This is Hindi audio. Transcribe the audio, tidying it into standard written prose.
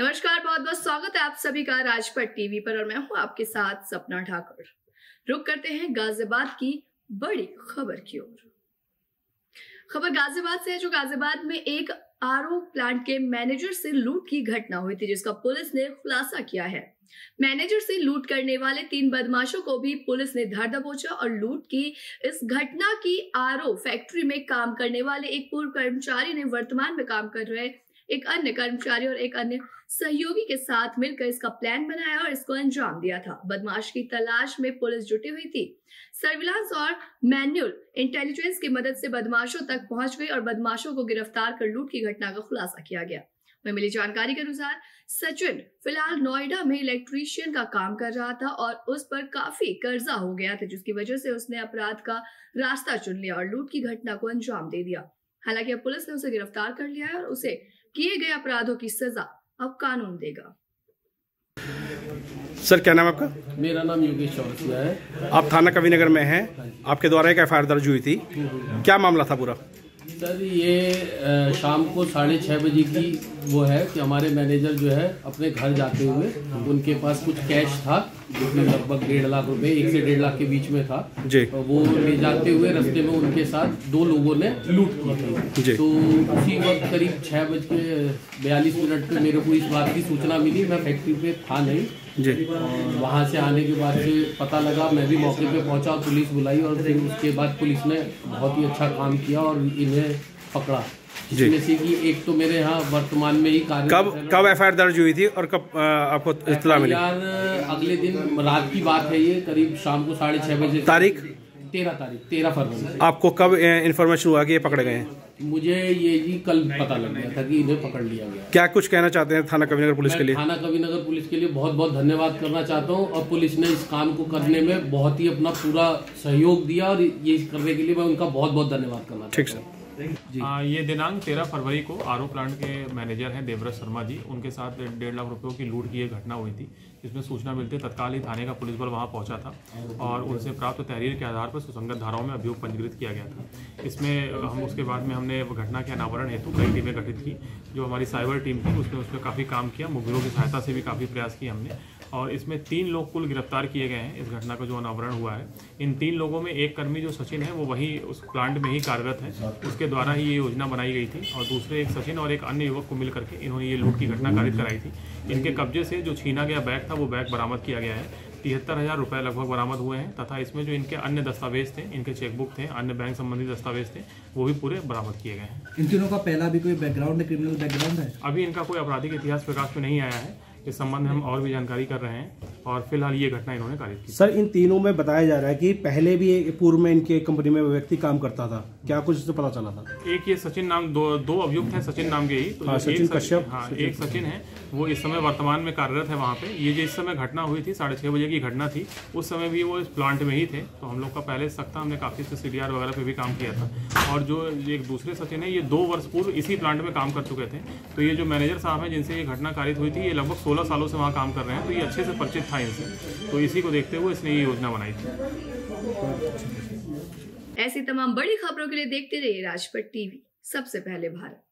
नमस्कार, बहुत बहुत स्वागत है आप सभी का राजपट टीवी पर और मैं हूं आपके साथ सपना ठाकुर। रुक करते हैं गाजियाबाद की बड़ी खबर की ओर। खबर गाजियाबाद से है, जो गाजियाबाद में एक आरओ प्लांट के मैनेजर से लूट की घटना हुई थी, जिसका पुलिस ने खुलासा किया है। मैनेजर से लूट करने वाले 3 बदमाशों को भी पुलिस ने धर दबोचा और लूट की इस घटना की आरओ फैक्ट्री में काम करने वाले एक पूर्व कर्मचारी ने वर्तमान में काम कर रहे एक अन्य कर्मचारी और एक अन्य सहयोगी के साथ मिलकर इसका प्लान बनाया और इसको अंजाम दिया था। बदमाश की तलाश में पुलिस जुटी हुई थी। सर्विलांस और मैन्युअल इंटेलिजेंस की मदद से बदमाशों तक पहुंच गई और बदमाशों को गिरफ्तार कर लूट की घटना का खुलासा किया गया। वहीं मिली जानकारी के अनुसार सचिन फिलहाल नोएडा में इलेक्ट्रीशियन का काम कर रहा था और उस पर काफी कर्जा हो गया था, जिसकी वजह से उसने अपराध का रास्ता चुन लिया और लूट की घटना को अंजाम दे दिया। हालांकि अब पुलिस ने उसे गिरफ्तार कर लिया है और उसे किए गए अपराधों की सजा अब कानून देगा। सर, क्या नाम है आपका? मेरा नाम योगेश चौरसिया है। आप थाना कविनगर में हैं। आपके द्वारा एक एफआईआर दर्ज हुई थी, क्या मामला था पूरा? सर, ये शाम को 6:30 बजे की वो है कि हमारे मैनेजर जो है अपने घर जाते हुए उनके पास कुछ कैश था जो कि लगभग 1.5 लाख रुपए, 1 से 1.5 लाख के बीच में था जी। वो ले जाते हुए रास्ते में उनके साथ 2 लोगों ने लूट की थी। तो उसी वक्त करीब 6:42 पे मेरे को इस बात की सूचना मिली। मैं फैक्ट्री पे था नहीं जी। और वहाँ से आने के बाद से पता लगा, मैं भी मौके पे पहुंचा, पुलिस बुलाई और फिर उसके बाद पुलिस ने बहुत ही अच्छा काम किया और इन्हें पकड़ा। जिसमें से कि एक तो मेरे यहाँ वर्तमान में ही कार्य। कब एफआईआर दर्ज हुई थी और कब आपको इत्तला मिली? अगले दिन रात की बात है, ये करीब शाम को 6:30 बजे। तारीख 13 फरवरी। आपको कब इन्फॉर्मेशन हुआ कि ये पकड़े गए हैं? मुझे ये जी कल पता लग गया था कि इन्हें पकड़ लिया गया। क्या कुछ कहना चाहते हैं थाना कविनगर पुलिस के लिए? थाना कविनगर पुलिस के लिए बहुत बहुत धन्यवाद करना चाहता हूँ और पुलिस ने इस काम को करने में बहुत ही अपना पूरा सहयोग दिया और ये करने के लिए मैं उनका बहुत बहुत धन्यवाद करना चाहता हूँ। ये दिनांक 13 फरवरी को आरओ प्लांट के मैनेजर हैं देवव्रत शर्मा जी, उनके साथ 1.5 लाख रुपयों की लूट की एक घटना हुई थी। इसमें सूचना मिलते तत्काल ही थाने का पुलिस बल वहां पहुंचा था और उनसे प्राप्त तहरीर के आधार पर सुसंगत धाराओं में अभियोग पंजीकृत किया गया था। इसमें हम उसके बाद में हमने घटना के अनावरण हेतु कई टीमें गठित की। जो हमारी साइबर टीम थी उसमें काफ़ी काम किया, मुखबिरों की सहायता से भी काफ़ी प्रयास किए हमने और इसमें 3 लोग कुल गिरफ्तार किए गए हैं। इस घटना का जो अनावरण हुआ है, इन 3 लोगों में एक कर्मी जो सचिन है वो वही उस प्लांट में ही कार्यरत है, उसके द्वारा ही ये योजना बनाई गई थी और दूसरे एक सचिन और एक अन्य युवक को मिल करके इन्होंने ये लूट की घटना कारित कराई थी। इनके कब्जे से जो छीना गया बैग था वो बैग बरामद किया गया है। 73,000 रुपये लगभग बरामद हुए हैं तथा इसमें जो इनके अन्य दस्तावेज थे, इनके चेकबुक थे, अन्य बैंक संबंधी दस्तावेज थे, वो भी पूरे बरामद किए गए हैं। इन तीनों का पहला भी कोई बैकग्राउंड है, क्रिमिनल बैकग्राउंड है? अभी इनका कोई आपराधिक इतिहास प्रकाश में नहीं आया है। इस संबंध में हम और भी जानकारी कर रहे हैं और फिलहाल ये घटना इन्होंने कारित की। सर, इन तीनों में बताया जा रहा है कि पहले भी पूर्व में इनके कंपनी में व्यक्ति काम करता था, क्या कुछ इससे पता चला था? एक ये सचिन नाम, दो अभियुक्त हैं सचिन नाम के ही। तो सचिन कश्यप। एक सचिन है, वो इस समय वर्तमान में कार्यरत है वहाँ पे। ये जो इस समय घटना हुई थी 6:30 बजे की घटना थी, उस समय भी वो इस प्लांट में ही थे। तो हम लोग का पहले से था, हमने काफी CDR वगैरह पे भी काम किया था। और जो एक दूसरे सचिन है, ये 2 वर्ष पूर्व इसी प्लांट में काम कर चुके थे। तो ये जो मैनेजर साहब हैं जिनसे ये घटना कारित हुई थी, ये लगभग 16 सालों से वहाँ काम कर रहे हैं, तो ये अच्छे से परिचित था इनसे। तो इसी को देखते हुए इसने ये योजना बनाई थी। ऐसी तमाम बड़ी खबरों के लिए देखते रहिए राजपट टीवी, सबसे पहले भारत।